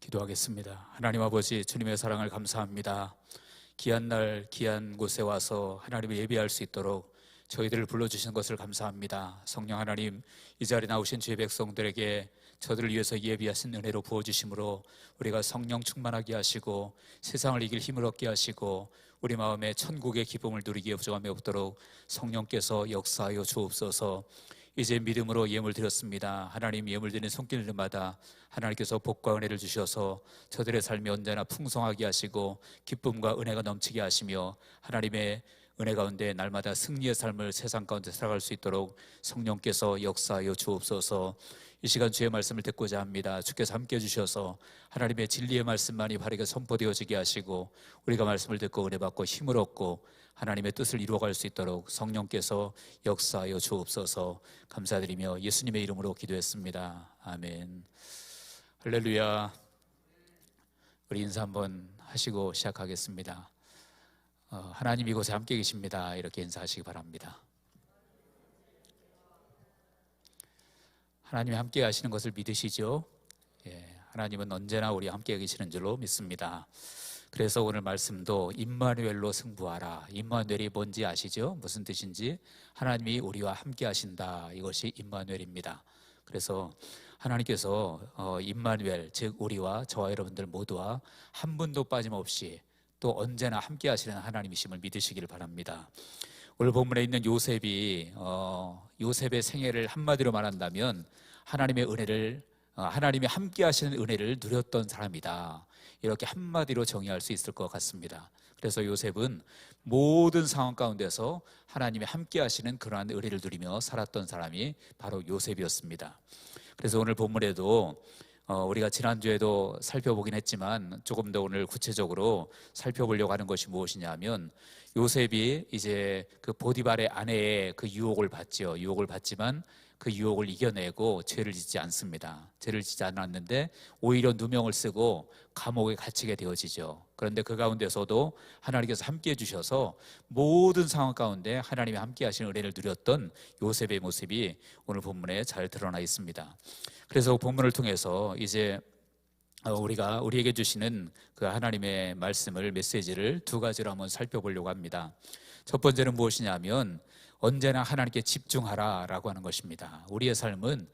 기도하겠습니다. 하나님 아버지, 주님의 사랑을 감사합니다. 귀한 날 귀한 곳에 와서 하나님을 예배할 수 있도록 저희들을 불러주신 것을 감사합니다. 성령 하나님, 이 자리에 나오신 주의 백성들에게 저들을 위해서 예비하신 은혜로 부어주심으로 우리가 성령 충만하게 하시고 세상을 이길 힘을 얻게 하시고 우리 마음에 천국의 기쁨을 누리기에 부족함이 없도록 성령께서 역사하여 주옵소서. 이제 믿음으로 예물 드렸습니다. 하나님, 예물 드리는 손길들마다 하나님께서 복과 은혜를 주셔서 저들의 삶이 언제나 풍성하게 하시고 기쁨과 은혜가 넘치게 하시며 하나님의 은혜 가운데 날마다 승리의 삶을 세상 가운데 살아갈 수 있도록 성령께서 역사하여 주옵소서. 이 시간 주의 말씀을 듣고자 합니다. 주께서 함께 해주셔서 하나님의 진리의 말씀만이 바르게 선포되어지게 하시고 우리가 말씀을 듣고 은혜 받고 힘을 얻고 하나님의 뜻을 이루어갈 수 있도록 성령께서 역사하여 주옵소서. 감사드리며 예수님의 이름으로 기도했습니다. 아멘. 할렐루야. 우리 인사 한번 하시고 시작하겠습니다. 하나님 이곳에 함께 계십니다. 이렇게 인사하시기 바랍니다. 하나님이 함께 하시는 것을 믿으시죠? 하나님은 언제나 우리와 함께 계시는 줄로 믿습니다. 그래서 오늘 말씀도 임마누엘로 승부하라. 임마누엘이 뭔지 아시죠? 무슨 뜻인지? 하나님이 우리와 함께 하신다. 이것이 임마누엘입니다. 그래서 하나님께서 임마누엘, 즉 우리와 저와 여러분들 모두와 한 분도 빠짐없이 또 언제나 함께 하시는 하나님이심을 믿으시기를 바랍니다. 오늘 본문에 있는 요셉이 요셉의 생애를 한마디로 말한다면 하나님의 은혜를 하나님이 함께 하시는 은혜를 누렸던 사람이다. 이렇게 한마디로 정의할 수 있을 것 같습니다. 그래서 요셉은 모든 상황 가운데서 하나님이 함께 하시는 그러한 은혜를 누리며 살았던 사람이 바로 요셉이었습니다. 그래서 오늘 본문에도 우리가 지난주에도 살펴보긴 했지만 조금 더 오늘 구체적으로 살펴보려고 하는 것이 무엇이냐 하면 요셉이 이제 그 보디발의 아내의 그 유혹을 받죠. 유혹을 받지만 그 유혹을 이겨내고 죄를 짓지 않습니다. 죄를 짓지 않았는데 오히려 누명을 쓰고 감옥에 갇히게 되어지죠. 그런데 그 가운데서도 하나님께서 함께해 주셔서 모든 상황 가운데 하나님이 함께 하시는 은혜를 누렸던 요셉의 모습이 오늘 본문에 잘 드러나 있습니다. 그래서 본문을 통해서 이제 우리에게 주시는 그 하나님의 말씀을, 메시지를 두 가지로 한번 살펴보려고 합니다. 첫 번째는 무엇이냐면 언제나 하나님께 집중하라 라고 하는 것입니다. 우리의 삶은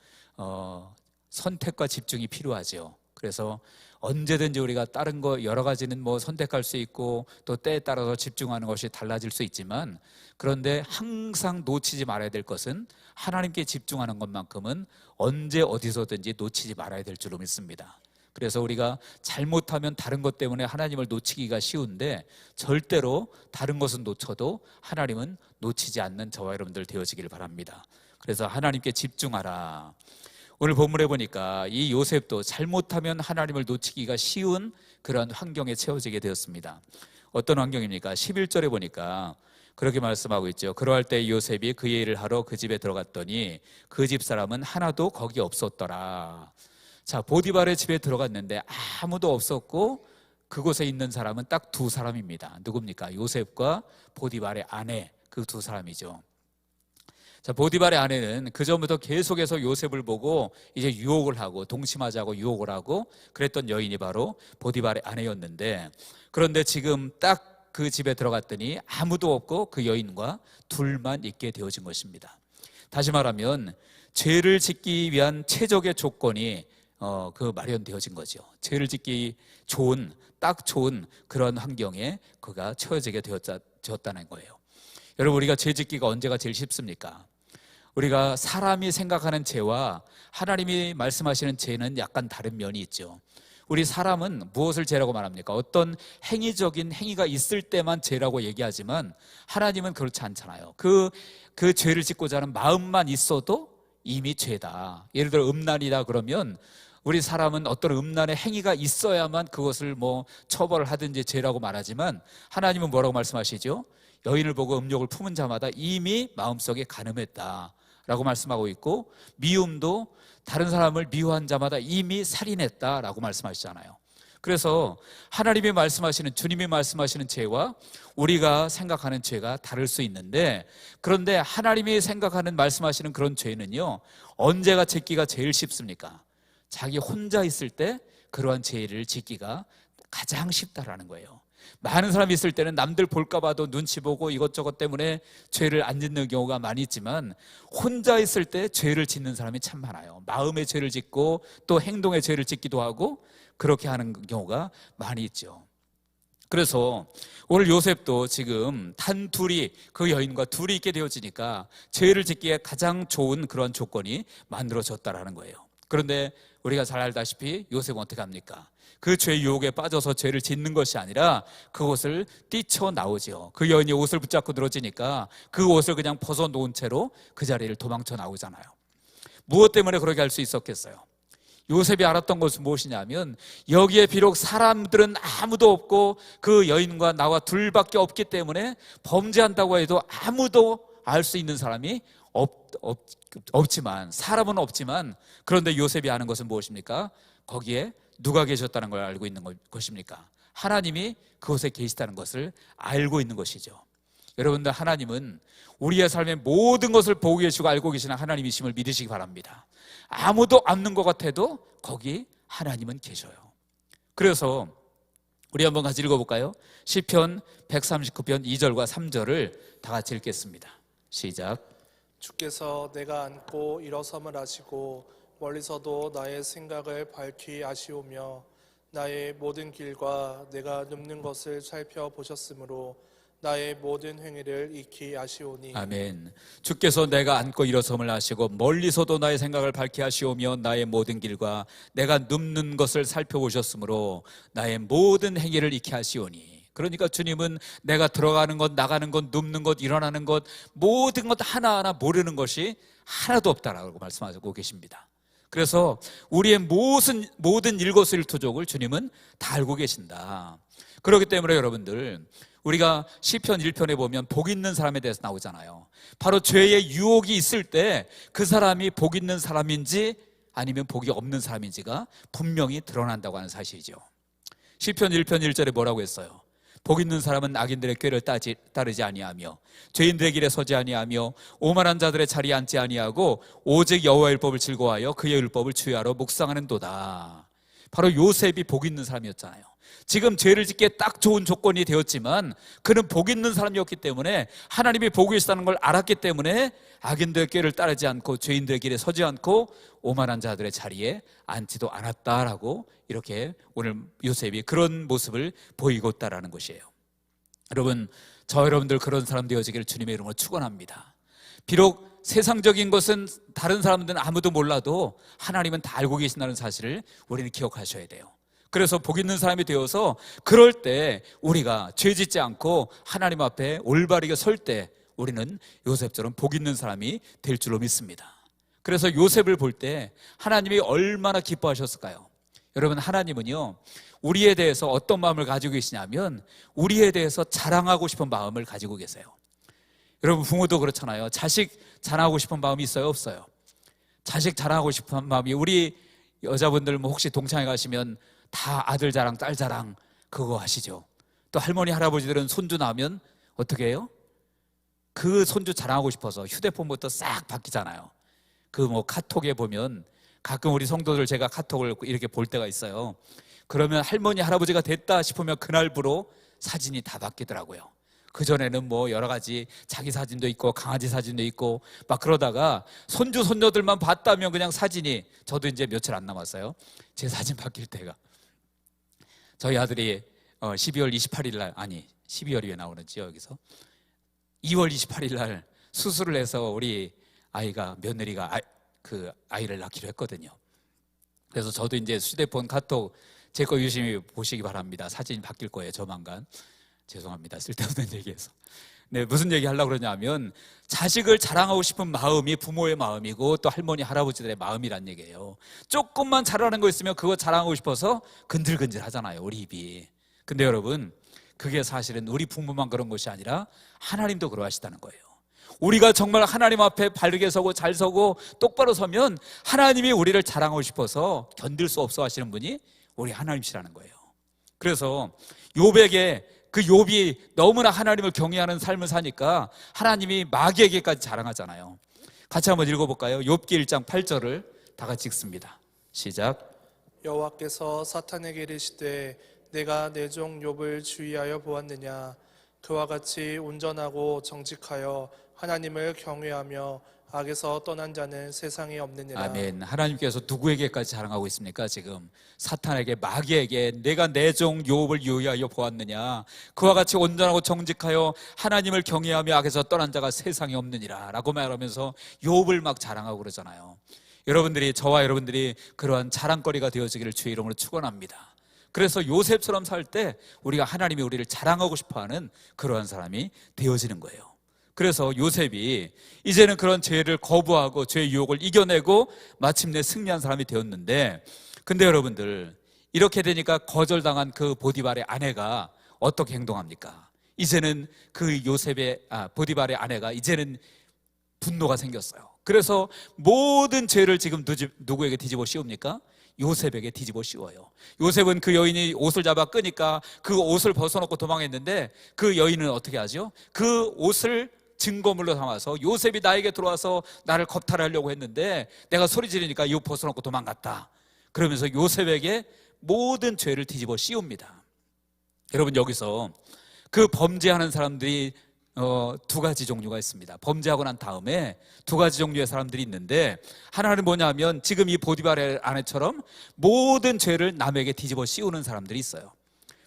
선택과 집중이 필요하죠. 그래서 언제든지 우리가 다른 거 여러 가지는 선택할 수 있고 또 때에 따라서 집중하는 것이 달라질 수 있지만 그런데 항상 놓치지 말아야 될 것은 하나님께 집중하는 것만큼은 언제 어디서든지 놓치지 말아야 될 줄로 믿습니다. 그래서 우리가 잘못하면 다른 것 때문에 하나님을 놓치기가 쉬운데 절대로 다른 것은 놓쳐도 하나님은 놓치지 않는 저와 여러분들 되어지길 바랍니다. 그래서 하나님께 집중하라. 오늘 본문에 보니까 이 요셉도 잘못하면 하나님을 놓치기가 쉬운 그런 환경에 채워지게 되었습니다. 어떤 환경입니까? 11절에 보니까 그렇게 말씀하고 있죠. 그러할 때 요셉이 그의 일을 하러 그 집에 들어갔더니 그 집 사람은 하나도 거기 없었더라. 자, 보디발의 집에 들어갔는데 아무도 없었고 그곳에 있는 사람은 딱 두 사람입니다. 누굽니까? 요셉과 보디발의 아내, 그 두 사람이죠. 자, 보디발의 아내는 그전부터 계속해서 요셉을 보고 이제 유혹을 하고 동침하자고 유혹을 하고 그랬던 여인이 바로 보디발의 아내였는데 그런데 지금 딱 그 집에 들어갔더니 아무도 없고 그 여인과 둘만 있게 되어진 것입니다. 다시 말하면 죄를 짓기 위한 최적의 조건이 마련되어진 거죠. 죄를 짓기 좋은, 딱 좋은 그런 환경에 그가 처해지게 되었다는 거예요. 여러분, 우리가 죄 짓기가 언제가 제일 쉽습니까? 우리가 사람이 생각하는 죄와 하나님이 말씀하시는 죄는 약간 다른 면이 있죠. 우리 사람은 무엇을 죄라고 말합니까? 어떤 행위적인 행위가 있을 때만 죄라고 얘기하지만 하나님은 그렇지 않잖아요. 그 죄를 짓고자 하는 마음만 있어도 이미 죄다. 예를 들어 음란이다 그러면 우리 사람은 어떤 음란의 행위가 있어야만 그것을 처벌을 하든지 죄라고 말하지만 하나님은 뭐라고 말씀하시죠? 여인을 보고 음욕을 품은 자마다 이미 마음속에 간음했다 라고 말씀하고 있고 미움도 다른 사람을 미워한 자마다 이미 살인했다라고 말씀하시잖아요. 그래서 하나님이 말씀하시는, 주님이 말씀하시는 죄와 우리가 생각하는 죄가 다를 수 있는데 그런데 하나님이 생각하는 말씀하시는 그런 죄는요 언제가 짓기가 제일 쉽습니까? 자기 혼자 있을 때 그러한 죄를 짓기가 가장 쉽다라는 거예요. 많은 사람이 있을 때는 남들 볼까 봐도 눈치 보고 이것저것 때문에 죄를 안 짓는 경우가 많이 있지만, 혼자 있을 때 죄를 짓는 사람이 참 많아요. 마음의 죄를 짓고 또 행동의 죄를 짓기도 하고 그렇게 하는 경우가 많이 있죠. 그래서 오늘 요셉도 지금 단둘이 그 여인과 둘이 있게 되어지니까 죄를 짓기에 가장 좋은 그런 조건이 만들어졌다라는 거예요. 그런데 우리가 잘 알다시피 요셉은 어떻게 합니까? 그 죄의 유혹에 빠져서 죄를 짓는 것이 아니라 그것을 뛰쳐나오죠. 그 여인이 옷을 붙잡고 늘어지니까 그 옷을 그냥 벗어놓은 채로 그 자리를 도망쳐 나오잖아요. 무엇 때문에 그렇게 할 수 있었겠어요? 요셉이 알았던 것은 무엇이냐면, 여기에 비록 사람들은 아무도 없고 그 여인과 나와 둘밖에 없기 때문에 범죄한다고 해도 아무도 알 수 있는 사람이 없지만, 사람은 없지만, 그런데 요셉이 아는 것은 무엇입니까? 거기에 누가 계셨다는 걸 알고 있는 것입니까? 하나님이 그곳에 계시다는 것을 알고 있는 것이죠. 여러분들, 하나님은 우리의 삶의 모든 것을 보고 계시고 알고 계시는 하나님이심을 믿으시기 바랍니다. 아무도 없는 것 같아도 거기 하나님은 계셔요. 그래서 우리 한번 같이 읽어볼까요? 시편 139편 2절과 3절을 다 같이 읽겠습니다. 시작. 주께서 내가 앉고 일어섬을 아시고 멀리서도 나의 생각을 밝히 아시오며 나의 모든 길과 내가 눕는 것을 살펴보셨으므로 나의 모든 행위를 익히 아시오니. 아멘. 주께서 내가 앉고 일어섬을 아시고 멀리서도 나의 생각을 밝히 아시오며 나의 모든 길과 내가 눕는 것을 살펴보셨으므로 나의 모든 행위를 익히 아시오니. 그러니까 주님은 내가 들어가는 것, 나가는 것, 눕는 것, 일어나는 것, 모든 것 하나하나 모르는 것이 하나도 없다라고 말씀하고 계십니다. 그래서 우리의 모든 일거수일투족을 주님은 다 알고 계신다. 그렇기 때문에 여러분들, 우리가 시편 1편에 보면 복 있는 사람에 대해서 나오잖아요. 바로 죄의 유혹이 있을 때 그 사람이 복 있는 사람인지 아니면 복이 없는 사람인지가 분명히 드러난다고 하는 사실이죠. 시편 1편 1절에 뭐라고 했어요? 복 있는 사람은 악인들의 꾀를 따르지 아니하며 죄인들의 길에 서지 아니하며 오만한 자들의 자리에 앉지 아니하고 오직 여호와의 율법을 즐거워하여 그의 율법을 주야로 묵상하는도다. 바로 요셉이 복 있는 사람이었잖아요. 지금 죄를 짓기에 딱 좋은 조건이 되었지만 그는 복 있는 사람이었기 때문에, 하나님이 보고 계시다는 걸 알았기 때문에 악인들의 꾀를 따르지 않고 죄인들의 길에 서지 않고 오만한 자들의 자리에 앉지도 않았다라고, 이렇게 오늘 요셉이 그런 모습을 보이고 있다라는 것이에요. 여러분, 저 여러분들 그런 사람 되어지기를 주님의 이름으로 축원합니다. 비록 세상적인 것은 다른 사람들은 아무도 몰라도 하나님은 다 알고 계신다는 사실을 우리는 기억하셔야 돼요. 그래서 복 있는 사람이 되어서 그럴 때 우리가 죄 짓지 않고 하나님 앞에 올바르게 설 때 우리는 요셉처럼 복 있는 사람이 될 줄로 믿습니다. 그래서 요셉을 볼 때 하나님이 얼마나 기뻐하셨을까요? 여러분, 하나님은요, 우리에 대해서 어떤 마음을 가지고 계시냐면 우리에 대해서 자랑하고 싶은 마음을 가지고 계세요. 여러분, 부모도 그렇잖아요. 자식 자랑하고 싶은 마음이 있어요, 없어요? 자식 자랑하고 싶은 마음이, 우리 여자분들 뭐 혹시 동창회 가시면 다 아들 자랑, 딸 자랑 그거 하시죠. 또 할머니, 할아버지들은 손주 나오면 어떻게 해요? 그 손주 자랑하고 싶어서 휴대폰부터 싹 바뀌잖아요. 그 뭐 카톡에 보면 가끔 우리 성도들 제가 카톡을 이렇게 볼 때가 있어요. 그러면 할머니, 할아버지가 됐다 싶으면 그날부로 사진이 다 바뀌더라고요. 그전에는 뭐 여러 가지 자기 사진도 있고 강아지 사진도 있고 막 그러다가 손주, 손녀들만 봤다면 그냥 사진이, 저도 이제 며칠 안 남았어요. 제 사진 바뀔 때가. 저희 아들이 12월 28일 날, 아니 12월이 왜 나오는지 여기서 2월 28일 날 수술을 해서 우리 아이가, 며느리가 그 아이를 낳기로 했거든요. 그래서 저도 이제 휴대폰 카톡 제 거 유심히 보시기 바랍니다. 사진이 바뀔 거예요, 조만간. 죄송합니다, 쓸데없는 얘기해서. 네, 무슨 얘기 하려고 그러냐면 자식을 자랑하고 싶은 마음이 부모의 마음이고 또 할머니, 할아버지들의 마음이란 얘기예요. 조금만 잘하는 거 있으면 그거 자랑하고 싶어서 근질근질 하잖아요, 우리 입이. 근데 여러분, 그게 사실은 우리 부모만 그런 것이 아니라 하나님도 그러하시다는 거예요. 우리가 정말 하나님 앞에 바르게 서고 잘 서고 똑바로 서면 하나님이 우리를 자랑하고 싶어서 견딜 수 없어 하시는 분이 우리 하나님이시라는 거예요. 그래서 욥에게, 그 욥이 너무나 하나님을 경외하는 삶을 사니까 하나님이 마귀에게까지 자랑하잖아요. 같이 한번 읽어볼까요? 욥기 1장 8절을 다 같이 읽습니다. 시작. 여호와께서 사탄에게 이르시되 내가 내 종 욥을 주의하여 보았느냐. 그와 같이 온전하고 정직하여 하나님을 경외하며 악에서 떠난 자는 세상에 없느니라. 아멘. 하나님께서 누구에게까지 자랑하고 있습니까? 지금 사탄에게, 마귀에게 내가 내 종 욥을 유의하여 보았느냐. 그와 같이 온전하고 정직하여 하나님을 경외하며 악에서 떠난 자가 세상에 없느니라 라고 말하면서 욥을 막 자랑하고 그러잖아요. 여러분들이, 저와 여러분들이 그러한 자랑거리가 되어지기를 주의 이름으로 축원합니다. 그래서 요셉처럼 살 때 우리가 하나님이 우리를 자랑하고 싶어하는 그러한 사람이 되어지는 거예요. 그래서 요셉이 이제는 그런 죄를 거부하고 죄의 유혹을 이겨내고 마침내 승리한 사람이 되었는데, 근데 여러분들, 이렇게 되니까 거절당한 그 보디발의 아내가 어떻게 행동합니까? 이제는 그 보디발의 아내가 이제는 분노가 생겼어요. 그래서 모든 죄를 지금 누구에게 뒤집어 씌웁니까? 요셉에게 뒤집어 씌워요. 요셉은 그 여인이 옷을 잡아 끄니까 그 옷을 벗어놓고 도망했는데, 그 여인은 어떻게 하죠? 그 옷을 증거물로 삼아서 요셉이 나에게 들어와서 나를 겁탈하려고 했는데 내가 소리 지르니까 이 옷 벗어놓고 도망갔다. 그러면서 요셉에게 모든 죄를 뒤집어 씌웁니다. 여러분, 여기서 그 범죄하는 사람들이 두 가지 종류가 있습니다. 범죄하고 난 다음에 두 가지 종류의 사람들이 있는데, 하나는 뭐냐면 지금 이 보디발의 아내처럼 모든 죄를 남에게 뒤집어 씌우는 사람들이 있어요.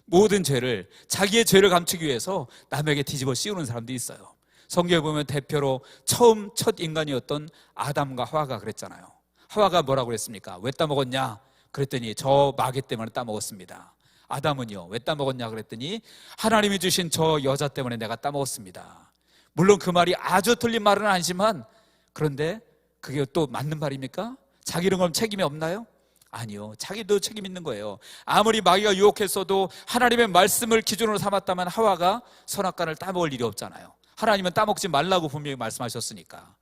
모든 죄를, 자기의 죄를 감추기 위해서 남에게 뒤집어 씌우는 사람들이 있어요. 성경에 보면 대표로 첫 인간이었던 아담과 하와가 그랬잖아요. 하와가 뭐라고 그랬습니까? 왜 따먹었냐? 그랬더니 저 마귀 때문에 따먹었습니다. 아담은요, 왜 따먹었냐 그랬더니 하나님이 주신 저 여자 때문에 내가 따먹었습니다. 물론 그 말이 아주 틀린 말은 아니지만, 그런데 그게 또 맞는 말입니까? 자기는 그럼 책임이 없나요? 아니요, 자기도 책임 있는 거예요. 아무리 마귀가 유혹했어도 하나님의 말씀을 기준으로 삼았다면 하와가 선악과를 따먹을 일이 없잖아요. 하나님은 따먹지 말라고 분명히 말씀하셨으니까.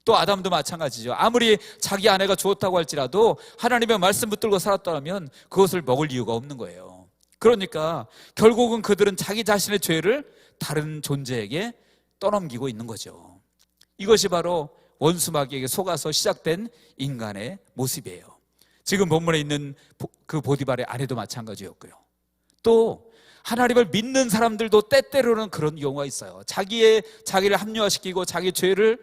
또 아담도 마찬가지죠. 아무리 자기 아내가 좋다고 할지라도 하나님의 말씀 붙들고 살았다면 그것을 먹을 이유가 없는 거예요. 그러니까 결국은 그들은 자기 자신의 죄를 다른 존재에게 떠넘기고 있는 거죠. 이것이 바로 원수 마귀에게 속아서 시작된 인간의 모습이에요. 지금 본문에 있는 그 보디발의 아내도 마찬가지였고요. 또 하나님을 믿는 사람들도 때때로는 그런 경우가 있어요. 자기를 합리화시키고 자기 죄를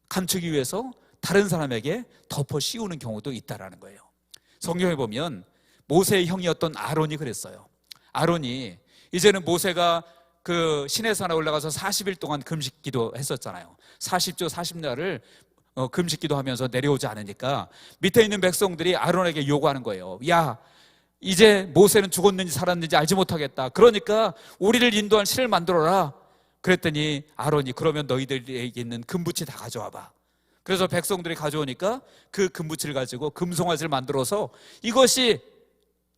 감추기 위해서 다른 사람에게 덮어 씌우는 경우도 있다라는 거예요. 성경에 보면 모세의 형이었던 아론이 그랬어요. 아론이, 이제는 모세가 그 시내산에 올라가서 40일 동안 금식기도 했었잖아요. 40조 40날을 금식기도 하면서 내려오지 않으니까 밑에 있는 백성들이 아론에게 요구하는 거예요. 야, 이제 모세는 죽었는지 살았는지 알지 못하겠다. 그러니까 우리를 인도한 신을 만들어라. 그랬더니 아론이, 그러면 너희들에게 있는 금붙이 다 가져와봐. 그래서 백성들이 가져오니까 그 금붙이를 가지고 금송아지를 만들어서 이것이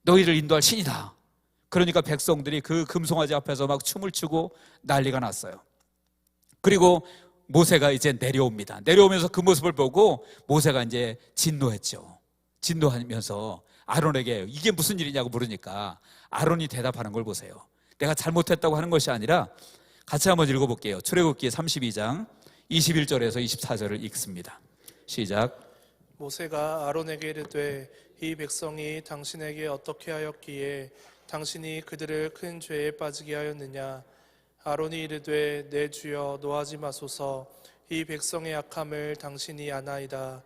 너희를 인도할 신이다. 그러니까 백성들이 그 금송아지 앞에서 막 춤을 추고 난리가 났어요. 그리고 모세가 이제 내려옵니다. 내려오면서 그 모습을 보고 모세가 이제 진노했죠. 진노하면서 아론에게 이게 무슨 일이냐고 물으니까 아론이 대답하는 걸 보세요. 내가 잘못했다고 하는 것이 아니라, 같이 한번 읽어볼게요. 출애굽기 32장 21절에서 24절을 읽습니다. 시작. 모세가 아론에게 이르되 이 백성이 당신에게 어떻게 하였기에 당신이 그들을 큰 죄에 빠지게 하였느냐. 아론이 이르되 내 주여 노하지 마소서. 이 백성의 악함을 당신이 아나이다.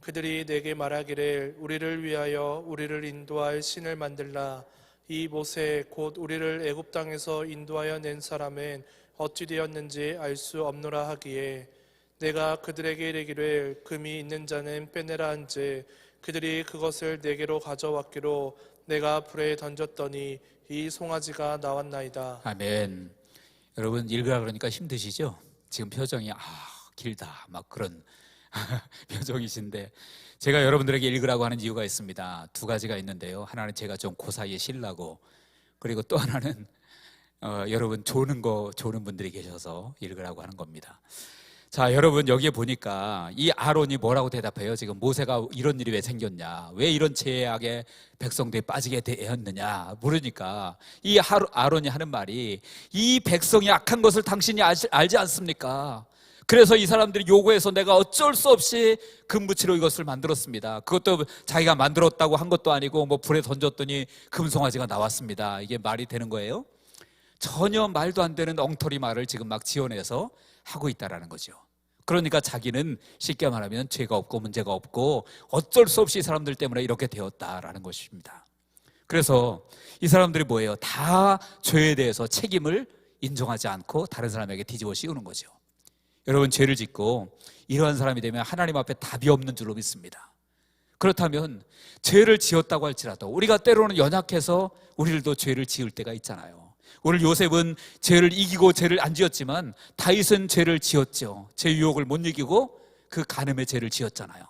그들이 내게 말하기를 우리를 위하여 우리를 인도할 신을 만들라. 이 모세 곧 우리를 애굽 땅에서 인도하여 낸 사람은 어찌 되었는지 알 수 없노라 하기에 내가 그들에게 이르기를 금이 있는 자는 빼내라 한즉 그들이 그것을 내게로 가져왔기로 내가 불에 던졌더니 이 송아지가 나왔나이다. 아멘. 여러분, 읽으라 그러니까 힘드시죠? 지금 표정이 길다 막 그런 표정이신데, 제가 여러분들에게 읽으라고 하는 이유가 있습니다. 두 가지가 있는데요. 하나는 제가 좀 그 사이에 쉬려고, 그리고 또 하나는 여러분 조는 분들이 계셔서 읽으라고 하는 겁니다. 자, 여러분, 여기에 보니까 이 아론이 뭐라고 대답해요? 지금 모세가 이런 일이 왜 생겼냐, 왜 이런 죄악에 백성들이 빠지게 되었느냐 물으니까 이 아론이 하는 말이, 이 백성이 악한 것을 당신이 알지 않습니까? 그래서 이 사람들이 요구해서 내가 어쩔 수 없이 금붙이로 이것을 만들었습니다. 그것도 자기가 만들었다고 한 것도 아니고 뭐 불에 던졌더니 금송아지가 나왔습니다. 이게 말이 되는 거예요? 전혀 말도 안 되는 엉터리 말을 지금 막 지어내서 하고 있다라는 거죠. 그러니까 자기는 쉽게 말하면 죄가 없고 문제가 없고 어쩔 수 없이 이 사람들 때문에 이렇게 되었다라는 것입니다. 그래서 이 사람들이 뭐예요? 다 죄에 대해서 책임을 인정하지 않고 다른 사람에게 뒤집어 씌우는 거죠. 여러분, 죄를 짓고 이러한 사람이 되면 하나님 앞에 답이 없는 줄로 믿습니다. 그렇다면 죄를 지었다고 할지라도 우리가 때로는 연약해서 우리들도 죄를 지을 때가 있잖아요. 오늘 요셉은 죄를 이기고 죄를 안 지었지만 다윗은 죄를 지었죠. 죄 유혹을 못 이기고 그 간음의 죄를 지었잖아요.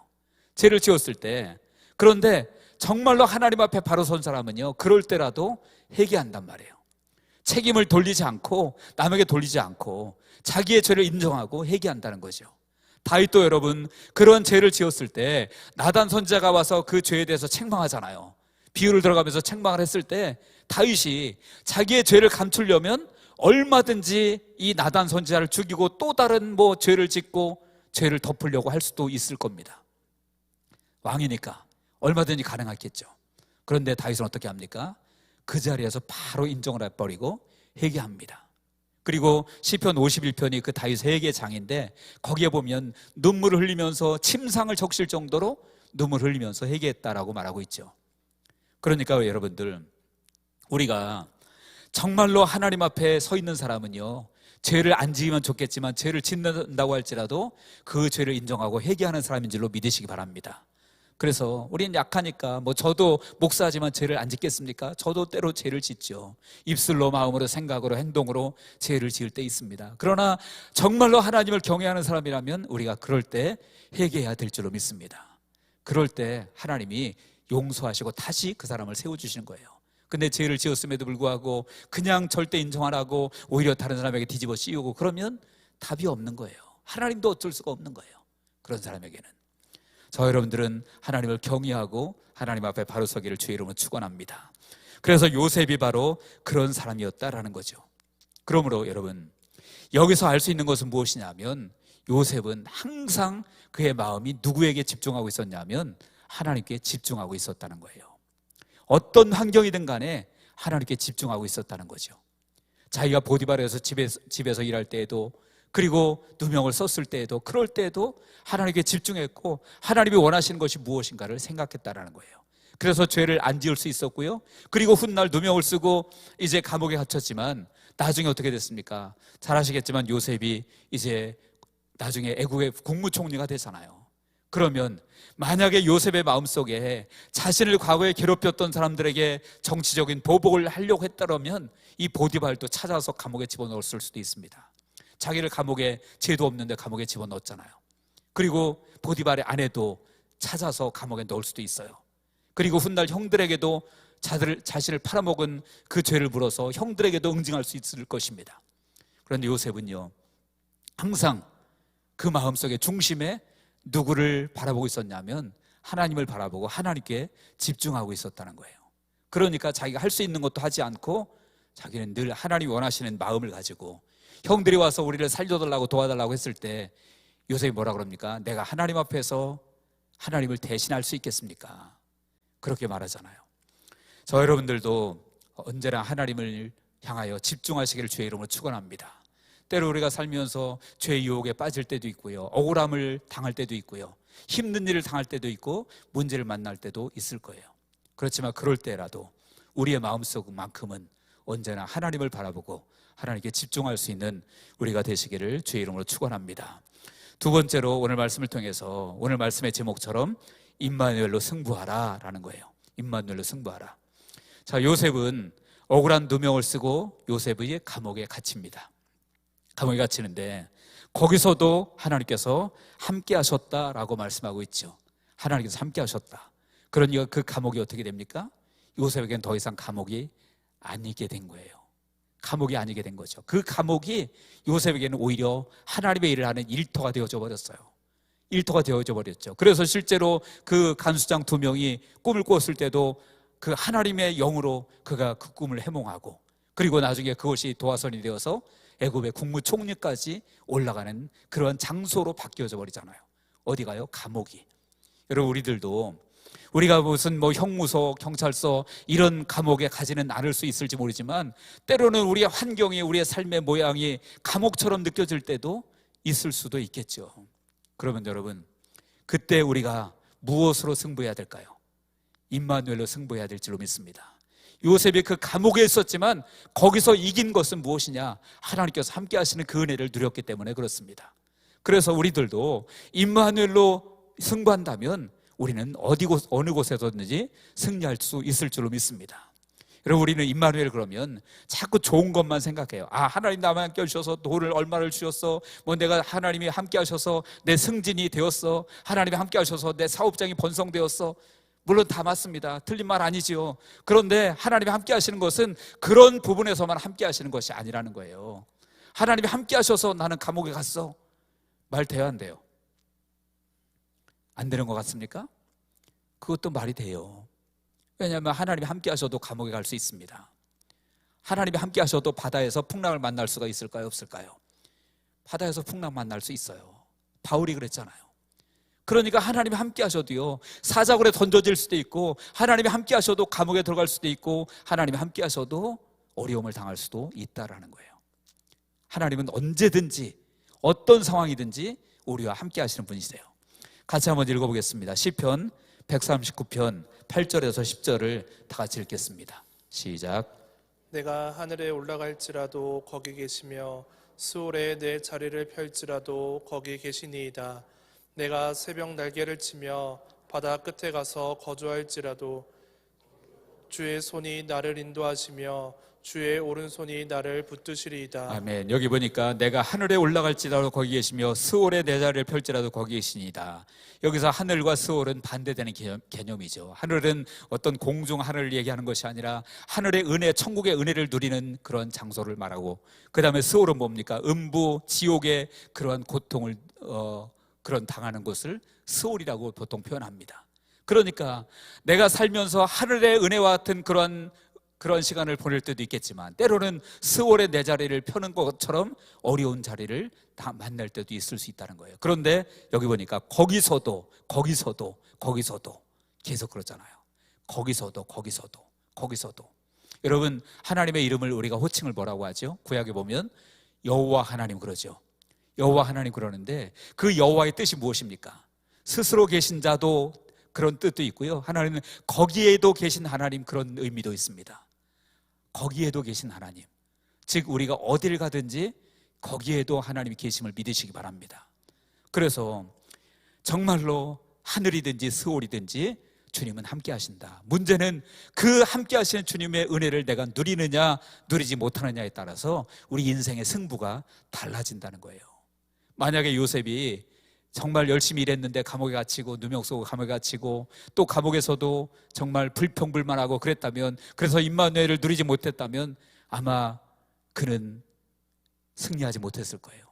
죄를 지었을 때, 그런데 정말로 하나님 앞에 바로 선 사람은요, 그럴 때라도 회개한단 말이에요. 책임을 돌리지 않고 남에게 돌리지 않고 자기의 죄를 인정하고 회개한다는 거죠. 다윗도 여러분 그런 죄를 지었을 때 나단 선지자가 와서 그 죄에 대해서 책망하잖아요. 비유를 들어가면서 책망을 했을 때 다윗이 자기의 죄를 감추려면 얼마든지 이 나단 선지자를 죽이고 또 다른 뭐 죄를 짓고 죄를 덮으려고 할 수도 있을 겁니다. 왕이니까 얼마든지 가능했겠죠. 그런데 다윗은 어떻게 합니까? 그 자리에서 바로 인정을 해버리고 회개합니다. 그리고 시편 51편이 그 다윗 회개 장인데 거기에 보면 눈물을 흘리면서 침상을 적실 정도로 눈물을 흘리면서 회개했다라고 말하고 있죠. 그러니까 여러분들, 우리가 정말로 하나님 앞에 서 있는 사람은요, 죄를 안 지으면 좋겠지만 죄를 짓는다고 할지라도 그 죄를 인정하고 회개하는 사람인 줄로 믿으시기 바랍니다. 그래서 우리는 약하니까 뭐 저도 목사지만 죄를 안 짓겠습니까? 저도 때로 죄를 짓죠. 입술로, 마음으로, 생각으로, 행동으로 죄를 지을 때 있습니다. 그러나 정말로 하나님을 경외하는 사람이라면 우리가 그럴 때 회개해야 될 줄로 믿습니다. 그럴 때 하나님이 용서하시고 다시 그 사람을 세워주시는 거예요. 근데 죄를 지었음에도 불구하고 그냥 절대 인정 안 하고 오히려 다른 사람에게 뒤집어 씌우고 그러면 답이 없는 거예요. 하나님도 어쩔 수가 없는 거예요. 그런 사람에게는. 저 여러분들은 하나님을 경외하고 하나님 앞에 바로 서기를 주의 이름으로 축원합니다. 그래서 요셉이 바로 그런 사람이었다라는 거죠. 그러므로 여러분, 여기서 알 수 있는 것은 무엇이냐면 요셉은 항상 그의 마음이 누구에게 집중하고 있었냐면 하나님께 집중하고 있었다는 거예요. 어떤 환경이든 간에 하나님께 집중하고 있었다는 거죠. 자기가 보디발에서 집에서 일할 때에도, 그리고 누명을 썼을 때에도, 그럴 때에도 하나님께 집중했고 하나님이 원하시는 것이 무엇인가를 생각했다라는 거예요. 그래서 죄를 안 지을 수 있었고요. 그리고 훗날 누명을 쓰고 이제 감옥에 갇혔지만 나중에 어떻게 됐습니까? 잘 아시겠지만 요셉이 이제 나중에 애국의 국무총리가 되잖아요. 그러면 만약에 요셉의 마음속에 자신을 과거에 괴롭혔던 사람들에게 정치적인 보복을 하려고 했다면 이 보디발도 찾아서 감옥에 집어넣었을 수도 있습니다. 자기를 감옥에, 죄도 없는데 감옥에 집어넣었잖아요. 그리고 보디발의 아내도 찾아서 감옥에 넣을 수도 있어요. 그리고 훗날 형들에게도 자신을 팔아먹은 그 죄를 물어서 형들에게도 응징할 수 있을 것입니다. 그런데 요셉은요, 항상 그 마음속의 중심에 누구를 바라보고 있었냐면 하나님을 바라보고 하나님께 집중하고 있었다는 거예요. 그러니까 자기가 할 수 있는 것도 하지 않고 자기는 늘 하나님이 원하시는 마음을 가지고, 형들이 와서 우리를 살려달라고 도와달라고 했을 때 요셉이 뭐라 그럽니까? 내가 하나님 앞에서 하나님을 대신할 수 있겠습니까? 그렇게 말하잖아요. 저 여러분들도 언제나 하나님을 향하여 집중하시기를 주의 이름으로 축원합니다. 때로 우리가 살면서 죄의 유혹에 빠질 때도 있고요, 억울함을 당할 때도 있고요, 힘든 일을 당할 때도 있고 문제를 만날 때도 있을 거예요. 그렇지만 그럴 때라도 우리의 마음속만큼은 언제나 하나님을 바라보고 하나님께 집중할 수 있는 우리가 되시기를 주의 이름으로 축원합니다. 두 번째로 오늘 말씀을 통해서 오늘 말씀의 제목처럼 임마누엘로 승부하라 라는 거예요. 임마누엘로 승부하라. 자, 요셉은 억울한 누명을 쓰고 요셉의 감옥에 갇힙니다. 감옥에 갇히는데 거기서도 하나님께서 함께 하셨다라고 말씀하고 있죠. 하나님께서 함께 하셨다. 그러니까 그 감옥이 어떻게 됩니까? 요셉에게는 더 이상 감옥이 아니게 된 거예요. 감옥이 아니게 된 거죠. 그 감옥이 요셉에게는 오히려 하나님의 일을 하는 일터가 되어져 버렸어요. 일터가 되어져 버렸죠. 그래서 실제로 그 간수장 2명이 꿈을 꾸었을 때도 그 하나님의 영으로 그가 그 꿈을 해몽하고, 그리고 나중에 그것이 도화선이 되어서 애굽의 국무총리까지 올라가는 그런 장소로 바뀌어져 버리잖아요. 어디가요? 감옥이. 여러분, 우리가 무슨 형무소, 경찰서 이런 감옥에 가지는 않을 수 있을지 모르지만 때로는 우리의 환경이, 우리의 삶의 모양이 감옥처럼 느껴질 때도 있을 수도 있겠죠. 그러면 여러분, 그때 우리가 무엇으로 승부해야 될까요? 임마누엘로 승부해야 될 줄로 믿습니다. 요셉이 그 감옥에 있었지만 거기서 이긴 것은 무엇이냐? 하나님께서 함께 하시는 그 은혜를 누렸기 때문에 그렇습니다. 그래서 우리들도 임마누엘로 승부한다면 우리는 어느 곳에서든지 승리할 수 있을 줄로 믿습니다. 여러분, 우리는 임마누엘 그러면 자꾸 좋은 것만 생각해요. 하나님 나만 함께 하셔서 돈을 얼마를 주셨어, 내가 하나님이 함께 하셔서 내 승진이 되었어, 하나님이 함께 하셔서 내 사업장이 번성되었어. 물론 다 맞습니다. 틀린 말 아니지요. 그런데 하나님이 함께 하시는 것은 그런 부분에서만 함께 하시는 것이 아니라는 거예요. 하나님이 함께 하셔서 나는 감옥에 갔어, 말 돼요, 안 돼요? 안 되는 것 같습니까? 그것도 말이 돼요. 왜냐하면 하나님이 함께 하셔도 감옥에 갈 수 있습니다. 하나님이 함께 하셔도 바다에서 풍랑을 만날 수가 있을까요, 없을까요? 바다에서 풍랑 만날 수 있어요. 바울이 그랬잖아요. 그러니까 하나님이 함께 하셔도요, 사자굴에 던져질 수도 있고, 하나님이 함께 하셔도 감옥에 들어갈 수도 있고, 하나님이 함께 하셔도 어려움을 당할 수도 있다라는 거예요. 하나님은 언제든지 어떤 상황이든지 우리와 함께 하시는 분이세요. 같이 한번 읽어보겠습니다. 시편 139편 8절에서 10절을 다 같이 읽겠습니다. 시작. 내가 하늘에 올라갈지라도 거기 계시며 수월에 내 자리를 펼지라도 거기 계시니이다. 내가 새벽 날개를 치며 바다 끝에 가서 거주할지라도 주의 손이 나를 인도하시며 주의 오른손이 나를 붙드시리이다. 아멘. 여기 보니까 내가 하늘에 올라갈지라도 거기 계시며 스올에 내 자리를 펼지라도 거기 계시니이다. 여기서 하늘과 스올은 반대되는 개념이죠. 하늘은 어떤 공중 하늘을 얘기하는 것이 아니라 하늘의 은혜, 천국의 은혜를 누리는 그런 장소를 말하고, 그 다음에 스올은 뭡니까? 음부, 지옥의 그러한 고통을 그런 당하는 곳을 스올이라고 보통 표현합니다. 그러니까 내가 살면서 하늘의 은혜와 같은 그런 시간을 보낼 때도 있겠지만, 때로는 스월에 내 자리를 펴는 것처럼 어려운 자리를 다 만날 때도 있을 수 있다는 거예요. 그런데 여기 보니까 거기서도 계속 그러잖아요. 거기서도. 여러분, 하나님의 이름을 우리가 호칭을 뭐라고 하죠? 구약에 보면 여호와 하나님 그러죠. 여호와 하나님 그러는데 그 여호와의 뜻이 무엇입니까? 스스로 계신 자도 그런 뜻도 있고요, 하나님은 거기에도 계신 하나님, 그런 의미도 있습니다. 거기에도 계신 하나님, 즉 우리가 어딜 가든지 거기에도 하나님이 계심을 믿으시기 바랍니다. 그래서 정말로 하늘이든지 스올이든지 주님은 함께 하신다. 문제는 그 함께 하시는 주님의 은혜를 내가 누리느냐 누리지 못하느냐에 따라서 우리 인생의 승부가 달라진다는 거예요. 만약에 요셉이 정말 열심히 일했는데 감옥에 갇히고, 누명 쓰고 감옥에 갇히고, 또 감옥에서도 정말 불평불만하고 그랬다면, 그래서 임마누엘을 누리지 못했다면 아마 그는 승리하지 못했을 거예요.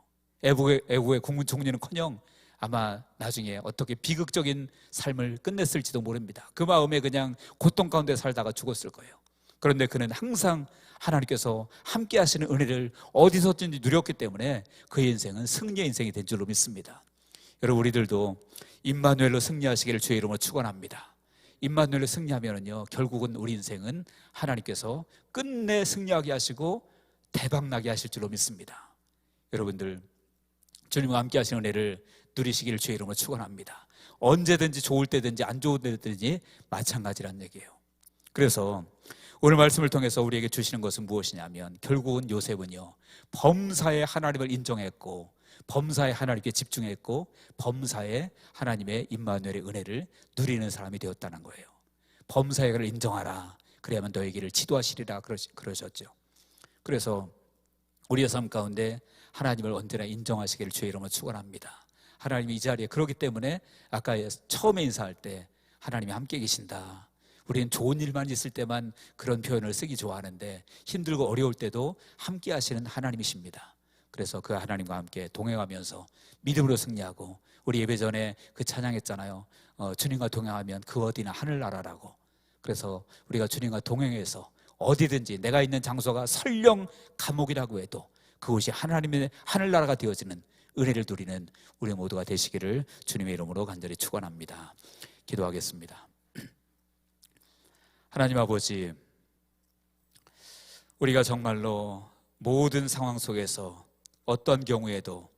애국의 국무총리는커녕 아마 나중에 어떻게 비극적인 삶을 끝냈을지도 모릅니다. 그 마음에 그냥 고통 가운데 살다가 죽었을 거예요. 그런데 그는 항상 하나님께서 함께 하시는 은혜를 어디서든지 누렸기 때문에 그의 인생은 승리의 인생이 된 줄로 믿습니다. 여러분, 우리들도 임마누엘로 승리하시기를 주의 이름으로 축원합니다. 임마누엘로 승리하면은요, 결국은 우리 인생은 하나님께서 끝내 승리하게 하시고 대박나게 하실 줄로 믿습니다. 여러분들, 주님과 함께 하시는 은혜를 누리시기를 주의 이름으로 축원합니다. 언제든지 좋을 때든지 안 좋을 때든지 마찬가지란 얘기예요. 그래서 오늘 말씀을 통해서 우리에게 주시는 것은 무엇이냐면, 결국은 요셉은요, 범사에 하나님을 인정했고, 범사에 하나님께 집중했고, 범사에 하나님의 임마누엘의 은혜를 누리는 사람이 되었다는 거예요. 범사의 그를 인정하라, 그래야만 너의 길을 지도하시리라 그러셨죠. 그래서 우리의 삶 가운데 하나님을 언제나 인정하시기를 주의 이름으로 축원합니다. 하나님이 이 자리에, 그렇기 때문에 아까 처음에 인사할 때 하나님이 함께 계신다, 우리는 좋은 일만 있을 때만 그런 표현을 쓰기 좋아하는데 힘들고 어려울 때도 함께 하시는 하나님이십니다. 그래서 그 하나님과 함께 동행하면서 믿음으로 승리하고, 우리 예배 전에 그 찬양했잖아요. 주님과 동행하면 그 어디나 하늘나라라고. 그래서 우리가 주님과 동행해서 어디든지, 내가 있는 장소가 설령 감옥이라고 해도 그곳이 하나님의 하늘나라가 되어지는 은혜를 누리는 우리 모두가 되시기를 주님의 이름으로 간절히 축원합니다. 기도하겠습니다. 하나님 아버지, 우리가 정말로 모든 상황 속에서 어떤 경우에도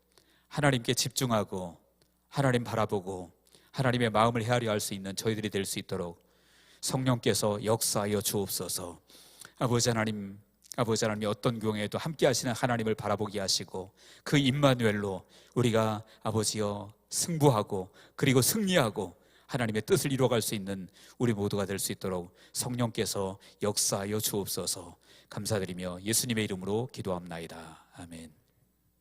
하나님께 집중하고 하나님 바라보고 하나님의 마음을 헤아려 할 수 있는 저희들이 될 수 있도록 성령께서 역사하여 주옵소서. 아버지 하나님이 어떤 경우에도 함께 하시는 하나님을 바라보게 하시고 그 임마누엘로 우리가 아버지여 승부하고 그리고 승리하고 하나님의 뜻을 이루어갈 수 있는 우리 모두가 될 수 있도록 성령께서 역사하여 주옵소서. 감사드리며 예수님의 이름으로 기도합나이다. 아멘.